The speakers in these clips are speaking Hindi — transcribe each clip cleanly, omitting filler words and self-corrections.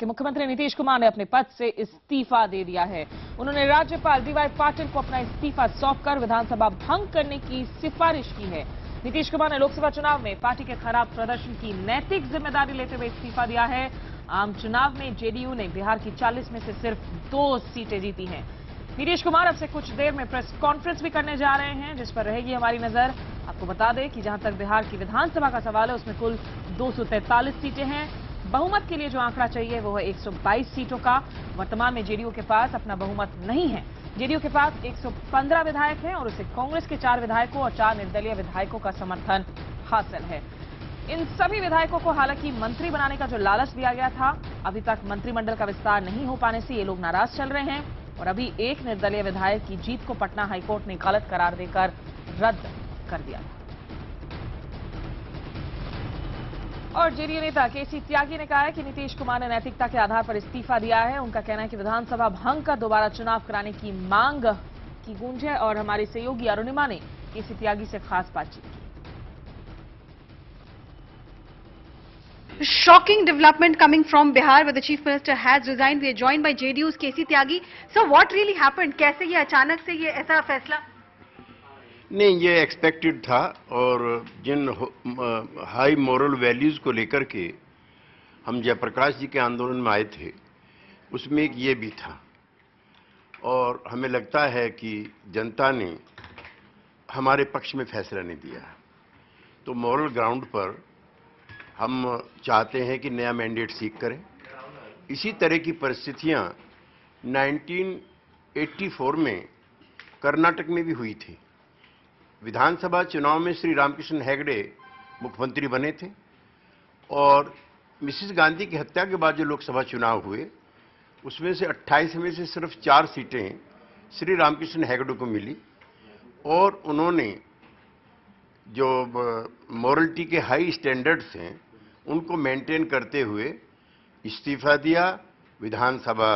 कि मुख्यमंत्री नीतीश कुमार ने अपने पद से इस्तीफा दे दिया है। उन्होंने राज्यपाल डीवाई पाटिल को अपना इस्तीफा सौंपकर विधानसभा भंग करने की सिफारिश की है। नीतीश कुमार ने लोकसभा चुनाव में पार्टी के खराब प्रदर्शन की नैतिक जिम्मेदारी लेते हुए इस्तीफा दिया है। आम चुनाव में जेडीयू ने बिहार की 40 में से सिर्फ 2 सीटें जीती हैं। नीतीश कुमार अब से कुछ देर में प्रेस कॉन्फ्रेंस भी करने जा रहे हैं, जिस पर रहेगी हमारी नजर। आपको बता दें कि जहां तक बिहार की विधानसभा का सवाल है, उसमें कुल 243 सीटें हैं। बहुमत के लिए जो आंकड़ा चाहिए वो है 122 सीटों का। वर्तमान में जेडीयू के पास अपना बहुमत नहीं है। जेडीयू के पास 115 विधायक हैं और उसे कांग्रेस के 4 विधायकों और 4 निर्दलीय विधायकों का समर्थन हासिल है। इन सभी विधायकों को हालांकि मंत्री बनाने का जो लालच दिया गया था, अभी तक मंत्रिमंडल का विस्तार नहीं हो पाने से ये लोग नाराज चल रहे हैं और अभी एक निर्दलीय विधायक की जीत को पटना हाईकोर्ट ने गलत करार देकर रद्द कर दिया था। और जेडीयू नेता केसी त्यागी ने कहा है कि नीतीश कुमार ने नैतिकता के आधार पर इस्तीफा दिया है। उनका कहना है कि विधानसभा भंग का दोबारा चुनाव कराने की मांग की गूंज है और हमारी सहयोगी अरुणिमा ने केसी त्यागी से खास बातचीत की। Shocking development coming from Bihar, where the chief minister has resigned. We are joined by JDU's KC Tyagi. So, what really happened? कैसे ये अचानक से ये ऐसा फैसला? नहीं, ये एक्सपेक्टेड था और जिन हाई मॉरल वैल्यूज को लेकर के हम जयप्रकाश जी के आंदोलन में आए थे, उसमें एक ये भी था और हमें लगता है कि जनता ने हमारे पक्ष में फैसला नहीं दिया। तो मॉरल ग्राउंड पर हम चाहते हैं कि नया मैंडेट सीक करें। इसी तरह की परिस्थितियां 1984 में कर्नाटक में भी हुई थी। विधानसभा चुनाव में श्री रामकृष्ण हेगड़े मुख्यमंत्री बने थे और मिसेस गांधी की हत्या के बाद जो लोकसभा चुनाव हुए, उसमें से 28 में से सिर्फ 4 सीटें श्री रामकृष्ण हेगड़े को मिली और उन्होंने जो मॉरलिटी के हाई स्टैंडर्ड्स हैं उनको मेंटेन करते हुए इस्तीफा दिया, विधानसभा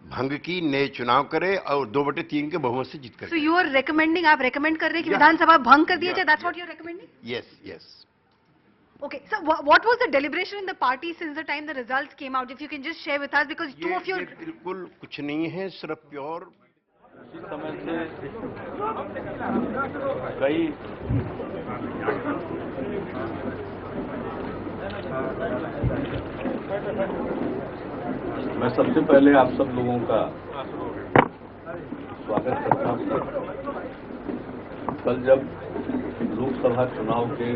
भंग की, नए चुनाव करे और 2/3 के बहुमत से जीत कर। So you are recommending, आप recommend कर रहे हैं कि विधानसभा भंग कर दिया जाए? That's what you are recommending? Yes, yes. Okay. So what was the deliberation in the party since the time the results came out? If you can just share with us, because two of your बिल्कुल कुछ नहीं है, सिर्फ प्योर। इस समय से कई मैं सबसे पहले आप सब लोगों का स्वागत करता हूं। कल जब लोकसभा चुनाव के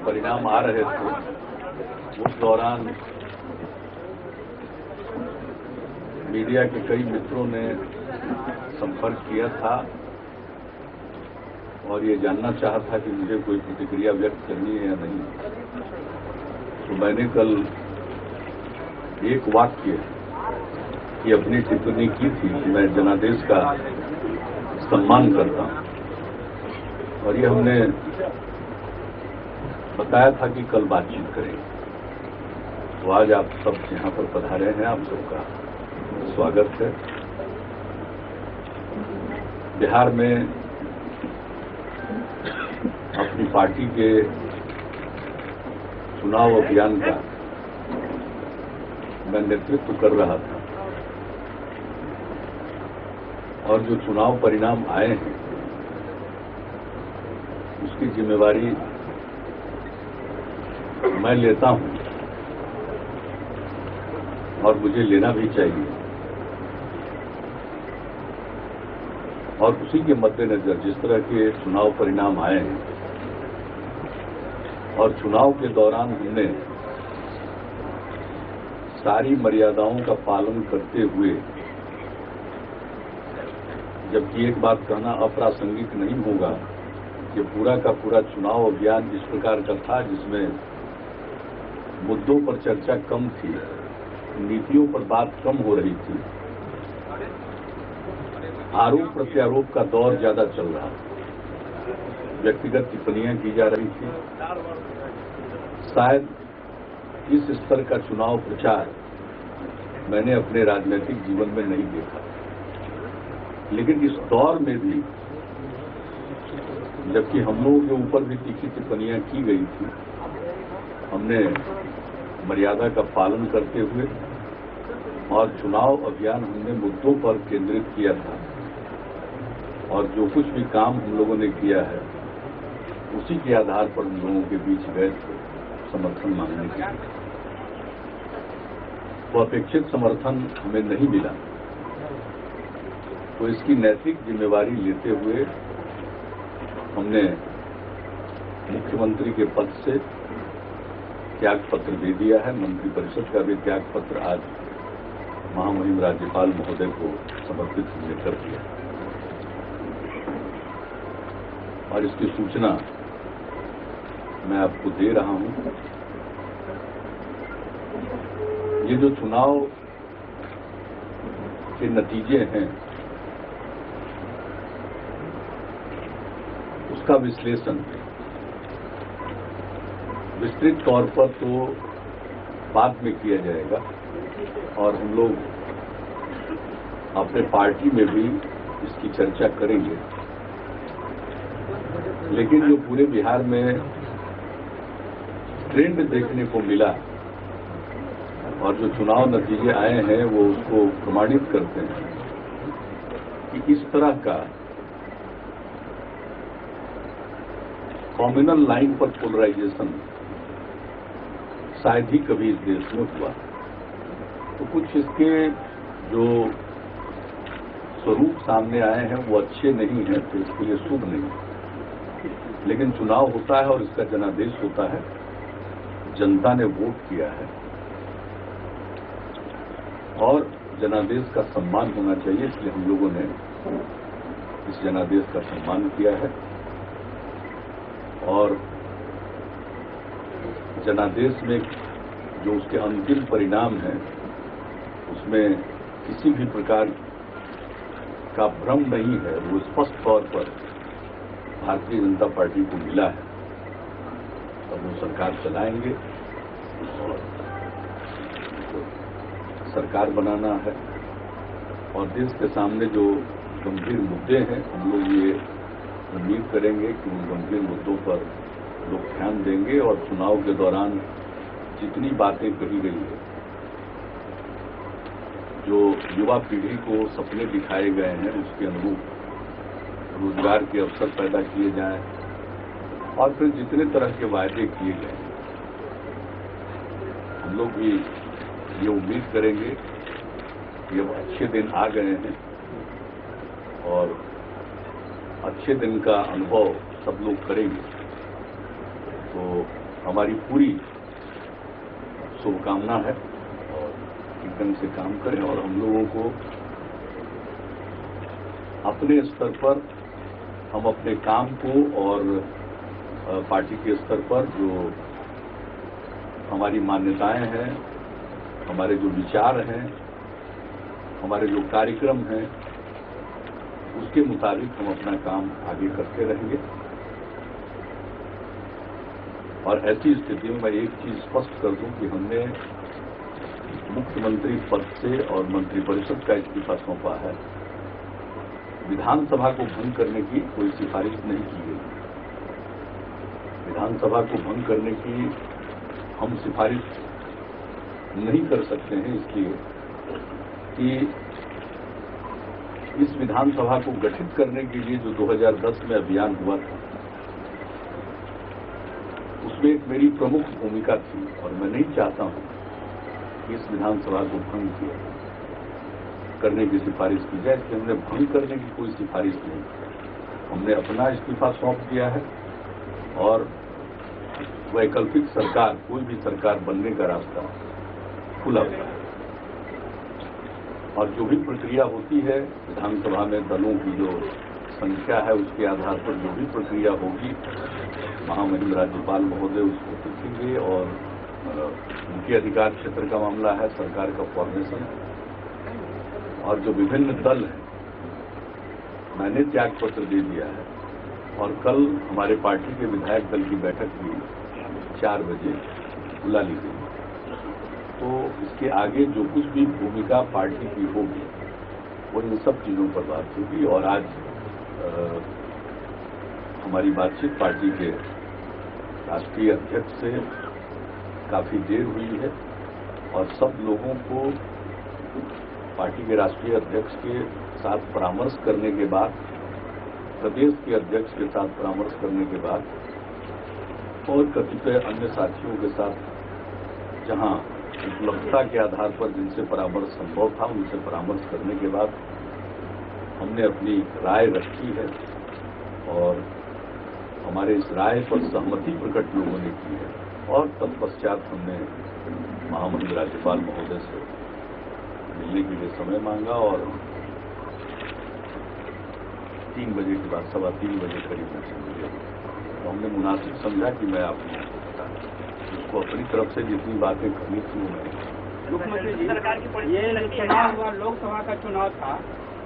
परिणाम आ रहे थे, उस दौरान मीडिया के कई मित्रों ने संपर्क किया था और ये जानना चाहा था कि मुझे कोई प्रतिक्रिया व्यक्त करनी है या नहीं। तो मैंने कल एक वाक्य की अपनी टिप्पणी की थी कि मैं जनादेश का सम्मान करता हूं और ये हमने बताया था कि कल बातचीत करेंगे। तो आज आप सब यहाँ पर पधारे हैं, आप सबका स्वागत है। बिहार में अपनी पार्टी के चुनाव अभियान का मैं नेतृत्व कर रहा था और जो चुनाव परिणाम आए हैं उसकी जिम्मेवारी मैं लेता हूं और मुझे लेना भी चाहिए। और उसी के मद्देनजर जिस तरह के चुनाव परिणाम आए हैं और चुनाव के दौरान हमने सारी मर्यादाओं का पालन करते हुए, जबकि एक बात कहना अप्रासंगिक नहीं होगा कि पूरा का पूरा चुनाव अभियान इस प्रकार का था जिसमें मुद्दों पर चर्चा कम थी, नीतियों पर बात कम हो रही थी, आरोप प्रत्यारोप का दौर ज्यादा चल रहा था, व्यक्तिगत टिप्पणियां की जा रही थी। शायद इस स्तर का चुनाव प्रचार मैंने अपने राजनीतिक जीवन में नहीं देखा। लेकिन इस दौर में भी, जबकि हम लोगों के ऊपर भी तीखी टिप्पणियां की गई थी, हमने मर्यादा का पालन करते हुए और चुनाव अभियान हमने मुद्दों पर केंद्रित किया था और जो कुछ भी काम हम लोगों ने किया है उसी के आधार पर हम लोगों के बीच गए थे समर्थन मांगने के लिए। वो अपेक्षित समर्थन हमें नहीं मिला, तो इसकी नैतिक जिम्मेवारी लेते हुए हमने मुख्यमंत्री के पद से त्याग पत्र दे दिया है। मंत्रिपरिषद का भी त्याग पत्र आज महामहिम राज्यपाल महोदय को समर्पित हमने कर दिया और इसकी सूचना मैं आपको दे रहा हूं। ये जो चुनाव के नतीजे हैं उसका विश्लेषण विस्तृत तौर पर तो बाद में किया जाएगा और हम लोग अपने पार्टी में भी इसकी चर्चा करेंगे, लेकिन जो पूरे बिहार में ट्रेंड देखने को मिला और जो चुनाव नतीजे आए हैं वो उसको प्रमाणित करते हैं कि इस तरह का कॉम्युनल लाइन पर पोलराइजेशन शायद ही कभी इस देश में हुआ। तो कुछ इसके जो स्वरूप सामने आए हैं वो अच्छे नहीं हैं, तो इसके लिए शुभ नहीं। लेकिन चुनाव होता है और इसका जनादेश होता है, जनता ने वोट किया है और जनादेश का सम्मान होना चाहिए, इसलिए हम लोगों ने इस जनादेश का सम्मान किया है और जनादेश में जो उसके अंतिम परिणाम हैं उसमें किसी भी प्रकार का भ्रम नहीं है, वो स्पष्ट तौर पर भारतीय जनता पार्टी को मिला है और वो सरकार चलाएंगे और सरकार बनाना है और देश के सामने जो गंभीर मुद्दे हैं हम लोग ये उम्मीद करेंगे कि उन गंभीर मुद्दों पर लोग ध्यान देंगे और चुनाव के दौरान जितनी बातें कही गई है, जो युवा पीढ़ी को सपने दिखाए गए हैं उसके अनुरूप रोजगार के अवसर पैदा किए जाएं और फिर जितने तरह के वायदे किए गए हैं हम लोग भी ये उम्मीद करेंगे कि अब अच्छे दिन आ गए हैं और अच्छे दिन का अनुभव सब लोग करेंगे। तो हमारी पूरी शुभकामना है और एकदम से काम करें और हम लोगों को अपने स्तर पर हम अपने काम को और पार्टी के स्तर पर जो हमारी मान्यताएं हैं, हमारे जो विचार हैं, हमारे जो कार्यक्रम हैं, उसके मुताबिक हम अपना काम आगे करते रहेंगे। और ऐसी स्थिति में मैं एक चीज स्पष्ट कर दूं कि हमने मुख्यमंत्री पद से और मंत्रिपरिषद का इस्तीफा सौंपा है। विधानसभा को भंग करने की कोई सिफारिश नहीं की गई। विधानसभा को भंग करने की हम सिफारिश नहीं कर सकते हैं, इसलिए कि इस विधानसभा को गठित करने के लिए जो 2010 में अभियान हुआ था उसमें एक मेरी प्रमुख भूमिका थी और मैं नहीं चाहता हूं कि इस विधानसभा को भंग करने की सिफारिश की जाए, इसलिए हमने भंग करने की कोई सिफारिश नहीं। हमने अपना इस्तीफा सौंप दिया है और वैकल्पिक सरकार, कोई भी सरकार बनने का रास्ता खुला हुआ है और जो भी प्रक्रिया होती है विधानसभा में दलों की जो संख्या है उसके आधार पर जो भी प्रक्रिया होगी महामहिम राज्यपाल महोदय उसको देखेंगे और उनके अधिकार क्षेत्र का मामला है, सरकार का फॉर्मेशन और जो विभिन्न दल हैं मैंने त्याग पत्र दे दिया है और कल हमारे पार्टी के विधायक दल की बैठक भी 4 बजे बुला ली गई। तो इसके आगे जो कुछ भी भूमिका पार्टी की होगी वो इन सब चीजों पर बात होगी और आज हमारी बातचीत पार्टी के राष्ट्रीय अध्यक्ष से काफ़ी देर हुई है और सब लोगों को पार्टी के राष्ट्रीय अध्यक्ष के साथ परामर्श करने के बाद, प्रदेश के अध्यक्ष के साथ परामर्श करने के बाद और कतिपय अन्य साथियों के साथ जहां उपलब्धता के आधार पर जिनसे परामर्श संभव था उनसे परामर्श करने के बाद हमने अपनी राय रखी है और हमारे इस राय पर सहमति प्रकट लोगों ने की है और तत्पश्चात हमने महामहिम राज्यपाल महोदय से मिलने के लिए समय मांगा और 3 बजे के बाद 3:15 बजे करीब में मिले। तो हमने मुनासिब समझा कि मैं आपको उसको अपनी तरफ से जितनी बातें करनी थी वो मुख्यमंत्री जी, ये चुनाव हुआ लोकसभा का चुनाव था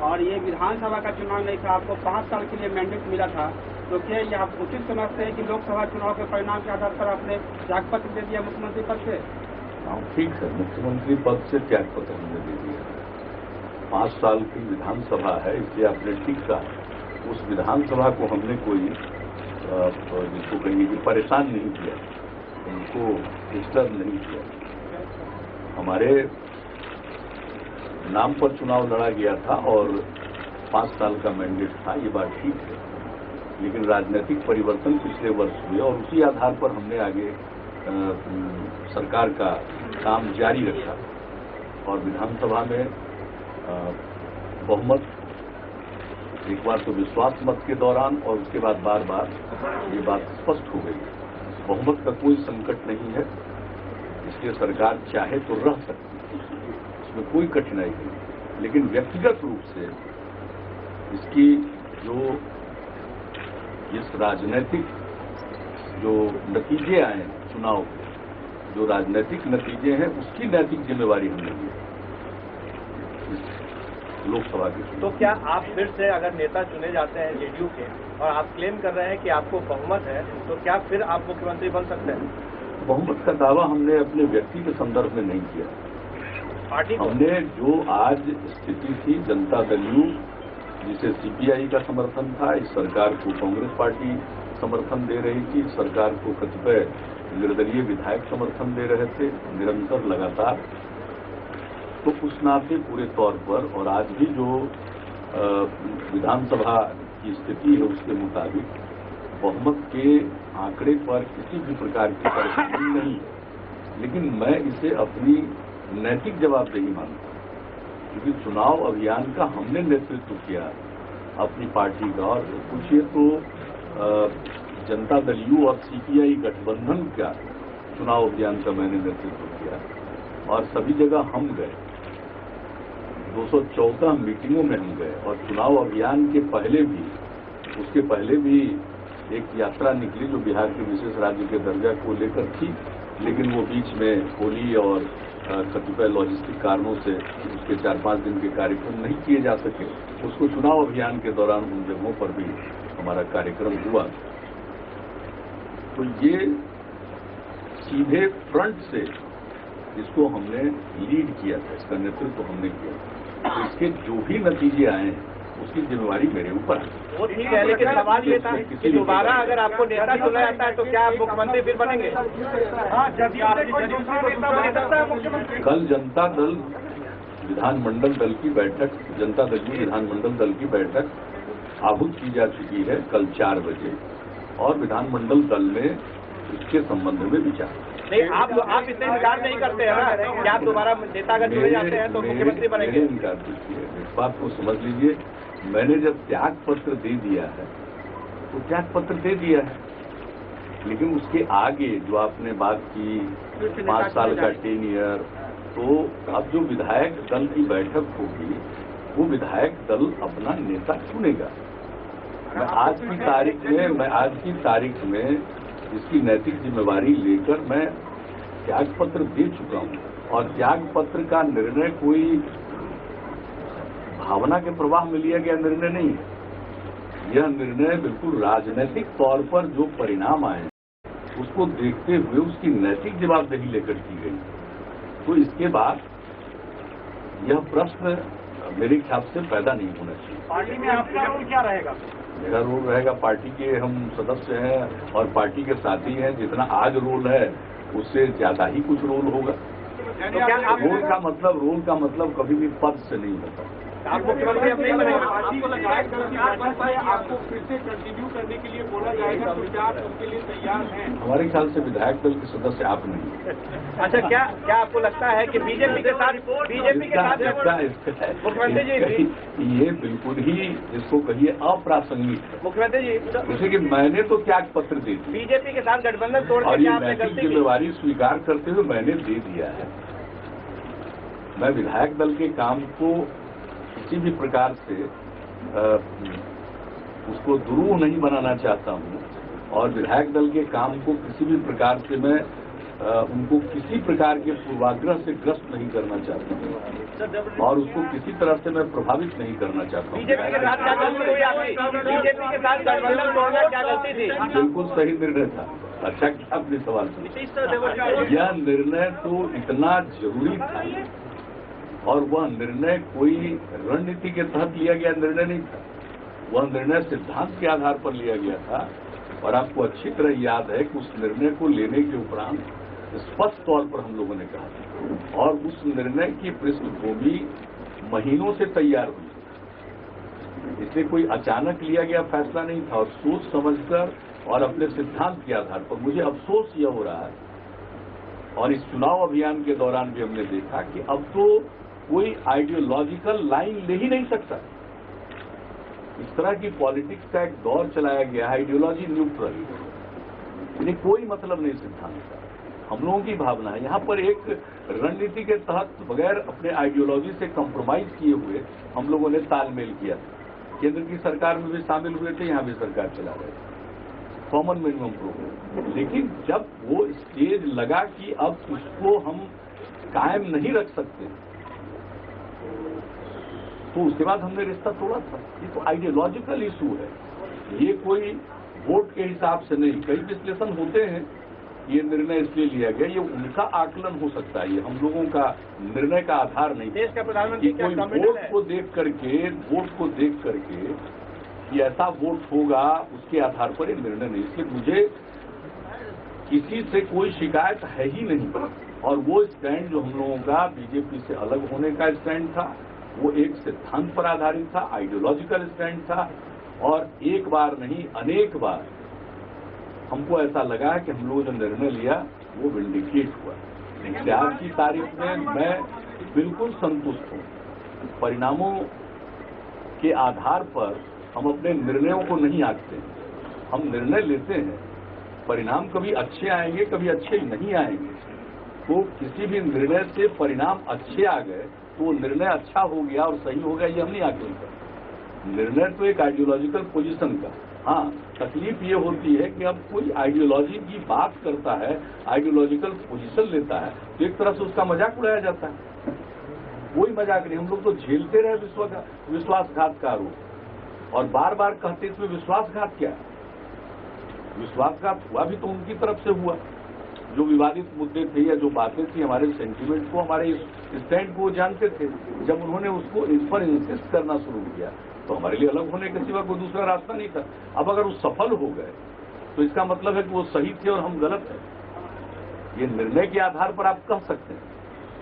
और ये विधानसभा का चुनाव नहीं था। आपको 5 साल के लिए मैंडेट मिला था, तो क्या ये आप उचित समझते हैं कि लोकसभा चुनाव के परिणाम के आधार पर आपने त्यागपत्र दे दिया मुख्यमंत्री पद से? हाँ, ठीक है, मुख्यमंत्री पद से त्यागपत्र हमने दे दिया। 5 साल की विधानसभा है, इसलिए आपने ठीक कहा। उस विधानसभा को हमने कोई जिसको कहिए कि परेशान नहीं किया, उनको डिस्टर्ब नहीं किया। हमारे नाम पर चुनाव लड़ा गया था और 5 साल का मैंडेट था, ये बात ठीक है, लेकिन राजनीतिक परिवर्तन पिछले वर्ष हुए और उसी आधार पर हमने आगे सरकार का काम जारी रखा और विधानसभा में बहुमत एक बार तो विश्वास मत के दौरान और उसके बाद बार बार ये बात स्पष्ट हो गई। बहुमत का कोई संकट नहीं है, इसलिए सरकार चाहे तो रह सकती है, इसमें कोई कठिनाई नहीं। लेकिन व्यक्तिगत रूप से इसकी जो इस राजनीतिक जो नतीजे आए चुनाव के, जो राजनीतिक नतीजे हैं उसकी नैतिक जिम्मेवारी हमने ली लोकसभा की। तो क्या आप फिर से अगर नेता चुने जाते हैं जेडीयू के और आप क्लेम कर रहे हैं कि आपको बहुमत है, तो क्या फिर आप मुख्यमंत्री बन सकते हैं? बहुमत का दावा हमने अपने व्यक्ति के संदर्भ में नहीं किया। पार्टी हमने जो आज स्थिति थी, जनता दल यू जिसे सीपीआई का समर्थन था, इस सरकार को कांग्रेस पार्टी समर्थन दे रही थी, सरकार को कतिपय निर्दलीय विधायक समर्थन दे रहे थे निरंतर लगातार। तो उस नाते पूरे तौर पर और आज भी जो विधानसभा की स्थिति है उसके मुताबिक बहुमत के आंकड़े पर किसी भी प्रकार की परेशानी नहीं है, लेकिन मैं इसे अपनी नैतिक जवाबदेही मानता हूं क्योंकि चुनाव अभियान का हमने नेतृत्व किया अपनी पार्टी का। और पूछिए तो जनता दल यू और सीपीआई गठबंधन का चुनाव अभियान का मैंने नेतृत्व किया और सभी जगह हम गए, 214 मीटिंगों में हम गए और चुनाव अभियान के पहले भी, उसके पहले भी एक यात्रा निकली जो बिहार के विशेष राज्य के दर्जा को लेकर थी, लेकिन वो बीच में होली और कतिपय लॉजिस्टिक कारणों से उसके 4-5 दिन के कार्यक्रम नहीं किए जा सके। उसको चुनाव अभियान के दौरान उन जगहों पर भी हमारा कार्यक्रम हुआ। तो ये सीधे फ्रंट से इसको हमने लीड किया था, इसका नेतृत्व हमने किया। तो इसके जो भी नतीजे आए हैं उसकी जिम्मेवारी मेरे ऊपर है। वो ठीक है, लेकिन सवाल ये था कि दोबारा अगर आपको नेता चुना जाता है तो क्या आप मुख्यमंत्री फिर बनेंगे? कल जनता दल विधानमंडल दल की बैठक, जनता दल की विधानमंडल दल की बैठक आहूत की जा चुकी है कल 4 बजे और विधानमंडल दल में इसके संबंध में विचार। नहीं, आप इससे इनकार नहीं करते हैं ना कि आप दोबारा नेता अगर चुने जाते हैं तो मुख्यमंत्री बनेंगे? इनकार कीजिए, इस बात को समझ लीजिए। मैंने जब त्याग पत्र दे दिया है तो त्याग पत्र दे दिया है, लेकिन उसके आगे जो आपने बात की 5 साल का 10 ईयर, तो अब जो विधायक दल की बैठक होगी वो विधायक दल अपना नेता चुनेगा। मैं आज की तारीख में इसकी नैतिक जिम्मेवारी लेकर मैं त्याग पत्र दे चुका हूं और त्याग पत्र का निर्णय कोई भावना के प्रवाह में लिया गया निर्णय नहीं है। यह निर्णय बिल्कुल राजनीतिक तौर पर जो परिणाम आए उसको देखते हुए उसकी नैतिक जवाबदेही लेकर की गई। तो इसके बाद यह प्रश्न मेरे ख्याल से पैदा नहीं होना चाहिए। पार्टी में आपका रोल क्या रहेगा? मेरा रोल रहेगा, पार्टी के हम सदस्य हैं और पार्टी के साथी हैं, जितना आज रोल है उससे ज्यादा ही कुछ रोल होगा। तो क्या आप रोल का मतलब कभी भी पद से नहीं होता। आप मुख्यमंत्री अब नहीं बनेंगे? आपको लगता है कि आपको फिर से कंटिन्यू करने के लिए बोला जाएगा तो क्या आप उसके लिए तैयार हैं? हमारे ख्याल से विधायक दल के सदस्य आप नहीं। अच्छा, क्या आपको लगता है कि बीजेपी के साथ मुख्यमंत्री जी ये बिल्कुल ही इसको कहिए अप्रासंगिक। मुख्यमंत्री जी जैसे कि मैंने तो त्याग पत्र दे दिया बीजेपी के साथ गठबंधन तोड़ और के ये आपने नैतिक गलती की। जिम्मेवारी स्वीकार करते हुए मैंने दे दिया है। मैं विधायक दल के काम को किसी भी प्रकार से उसको दुरूह नहीं बनाना चाहता हूं और विधायक दल के काम को किसी भी प्रकार से मैं उनको किसी प्रकार के पूर्वाग्रह से ग्रस्त नहीं करना चाहता हूं और उसको किसी तरह से मैं प्रभावित नहीं करना चाहता हूं। बीजेपी के साथ क्या गलती हुई आपकी? बीजेपी के साथ गठबंधन तोड़ना क्या गलती थी? बिल्कुल सही निर्णय था। अच्छा क्या आपने सवाल किया? यह निर्णय तो इतना जरूरी था और वह निर्णय कोई रणनीति के तहत लिया गया निर्णय नहीं था। वह निर्णय सिद्धांत के आधार पर लिया गया था और आपको अच्छी तरह याद है कि उस निर्णय को लेने के उपरांत स्पष्ट तौर पर हम लोगों ने कहा था और उस निर्णय की पृष्ठभूमि महीनों से तैयार हुई। इसलिए कोई अचानक लिया गया फैसला नहीं था और सोच समझकर और अपने सिद्धांत के आधार पर। मुझे अफसोस यह हो रहा है और इस चुनाव अभियान के दौरान भी हमने देखा कि अब तो कोई आइडियोलॉजिकल लाइन ले ही नहीं सकता। इस तरह की पॉलिटिक्स का एक दौर चलाया गया है आइडियोलॉजी न्यूट्रल, यानी कोई मतलब नहीं सिद्धांत का। हम लोगों की भावना है यहाँ पर एक रणनीति के तहत बगैर अपने आइडियोलॉजी से कॉम्प्रोमाइज किए हुए हम लोगों ने तालमेल किया था। केंद्र की सरकार में भी शामिल हुए थे, यहाँ भी सरकार चला रहे थे कॉमन मिनिमम प्रोग्राम। लेकिन जब वो स्टेज लगा कि अब इसको हम कायम नहीं रख सकते तो उसके बाद हमने रिश्ता तोड़ा था। ये तो आइडियोलॉजिकल इशू है, ये कोई वोट के हिसाब से नहीं। कई विश्लेषण होते हैं ये निर्णय इसलिए लिया गया, ये उनका आकलन हो सकता है, ये हम लोगों का निर्णय का आधार नहीं। देश का प्रधानमंत्री क्या कोई कमिटेड वोट है? को देख करके कि ऐसा वोट होगा उसके आधार पर ये निर्णय नहीं। इसलिए मुझे किसी से कोई शिकायत है ही नहीं और वो स्टैंड जो हम लोगों का बीजेपी से अलग होने का स्टैंड था वो एक सिद्धांत पर आधारित था, आइडियोलॉजिकल स्टैंड था और एक बार नहीं अनेक बार हमको ऐसा लगा कि हम लोगों ने निर्णय लिया वो विंडिकेट हुआ। इसलिए आज की तारीख में मैं बिल्कुल संतुष्ट हूँ। परिणामों के आधार पर हम अपने निर्णयों को नहीं आंकते हैं, हम निर्णय लेते हैं। परिणाम कभी अच्छे आएंगे कभी अच्छे नहीं आएंगे, तो किसी भी निर्णय से परिणाम अच्छे आ गए तो निर्णय अच्छा हो गया और सही हो गया ये हम नहीं आकलन करते। निर्णय तो एक आइडियोलॉजिकल पोजीशन का। हाँ, तकलीफ ये होती है कि अब कोई आइडियोलॉजी की बात करता है, आइडियोलॉजिकल पोजीशन लेता है तो एक तरह से उसका मजाक उड़ाया जाता है। कोई मजाक नहीं, हम लोग तो झेलते रहे विश्वासघात का आरोप और बार बार कहते इसमें विश्वासघात क्या है। विश्वासघात हुआ भी तो उनकी तरफ से हुआ, जो विवादित मुद्दे थे या जो बातें थी हमारे सेंटीमेंट को, हमारे स्टैंड को वो जानते थे। जब उन्होंने उसको इस पर इंसिस्ट करना शुरू किया तो हमारे लिए अलग होने के सिवा कोई दूसरा रास्ता नहीं था। अब अगर वो सफल हो गए तो इसका मतलब है कि वो सही थे और हम गलत हैं। ये निर्णय के आधार पर आप कह सकते हैं,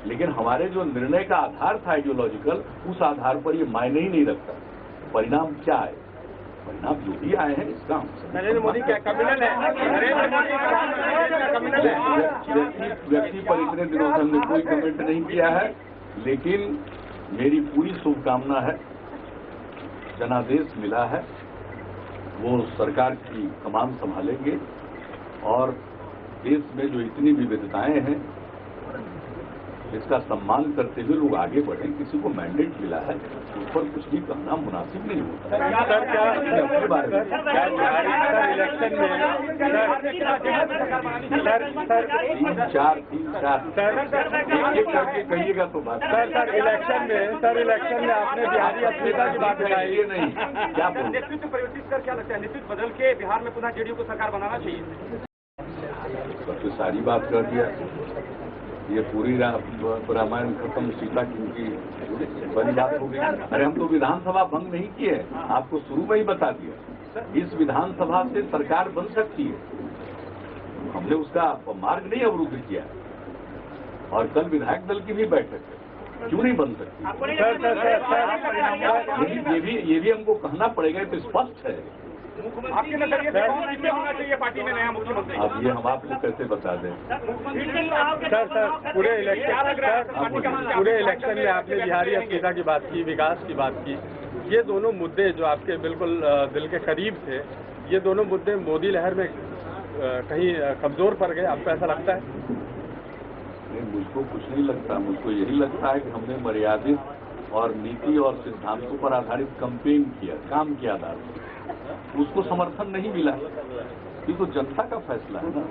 लेकिन हमारे जो निर्णय का आधार था आइडियोलॉजिकल, उस आधार पर ये मायने ही नहीं रखता परिणाम क्या है। परिणाम जो भी आए हैं इसका नरेंद्र मोदी क्या कम्युनल है? नरेंद्र मोदी का कम्युनल है? व्यक्ति पर इतने दिनों से हमने कोई कमेंट नहीं किया है, लेकिन मेरी पूरी शुभकामना है। जनादेश मिला है, वो सरकार की कमान संभालेंगे और देश में जो इतनी विविधताएं हैं इसका सम्मान करते हुए लोग आगे बढ़े। किसी को मैंडेट मिला है उस पर कुछ भी कहना मुनासिब नहीं होता। सर क्या अपने बारे में इलेक्शन में तीन चार एक करके कहिएगा तो बात। सर इलेक्शन में आपने बिहारी अस्मिता की बात बताई। ये नहीं क्या बोलूं। नेतृत्व परिवर्तित कर क्या लगता है, नेतृत्व बदल के बिहार में पुनः जेडीयू को सरकार बनाना चाहिए? सबसे सारी बात कर दिया, ये पूरी रामायण खत्म, सीता की बड़ी बात हो गई। अरे हम तो विधानसभा भंग नहीं किए, आपको शुरू में ही बता दिया। इस विधानसभा से सरकार बन सकती है, हमने उसका मार्ग नहीं अवरुद्ध किया है। और कल विधायक दल की भी बैठक है, क्यों नहीं बन सकती? ये भी हमको कहना पड़ेगा, तो स्पष्ट है। आपके नजरिए से कौन होना चाहिए पार्टी में नया मुख्यमंत्री? अब ये हम आपको कैसे बता दें? सर पूरे इलेक्शन में आपने बिहारी अस्मिता की बात की, विकास की बात की। ये दोनों मुद्दे जो आपके बिल्कुल दिल के करीब थे, ये दोनों मुद्दे मोदी लहर में कहीं कमजोर पड़ गए, आपको ऐसा लगता है? नहीं, मुझको कुछ नहीं लगता। मुझको यही लगता है कि हमने मर्यादित और नीति और सिद्धांतों पर आधारित कैंपेन किया, काम किया था, उसको समर्थन नहीं मिला। ये तो जनता का फैसला है ना।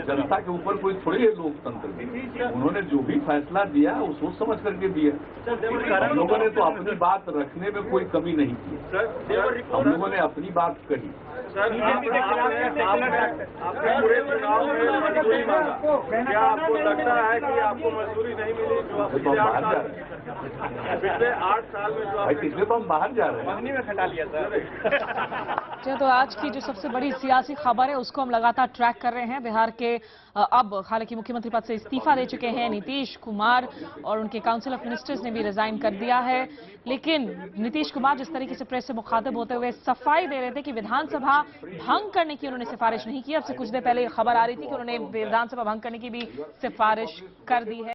जनता के ऊपर कोई थोड़ी है लोकतंत्र। उन्होंने जो भी फैसला दिया वो सोच समझ करके दिया। हम लोगों ने तो अपनी बात रखने में कोई कमी नहीं की, हम लोगों ने अपनी बात कही। आपने पूरे चुनाव में मजदूरी मांगा, क्या आपको लगता है कि आपको मजदूरी नहीं मिली? जो पिछले 8 साल में जो पिछले तो हम बाहर जा रहे हैं, महीने में खटा लिया सर। तो आज की जो सबसे बड़ी सियासी खबर है उसको हम लगातार ट्रैक कर रहे हैं। बिहार के अब हालांकि मुख्यमंत्री पद से इस्तीफा दे चुके हैं नीतीश कुमार, और उनके काउंसिल ऑफ मिनिस्टर्स ने भी रिजाइन कर दिया है। लेकिन नीतीश कुमार जिस तरीके से प्रेस से मुखातिब होते हुए सफाई दे रहे थे कि विधानसभा भंग करने की उन्होंने सिफारिश नहीं की। अब से कुछ देर पहले ये खबर आ रही थी कि उन्होंने विधानसभा भंग करने की भी सिफारिश कर दी है।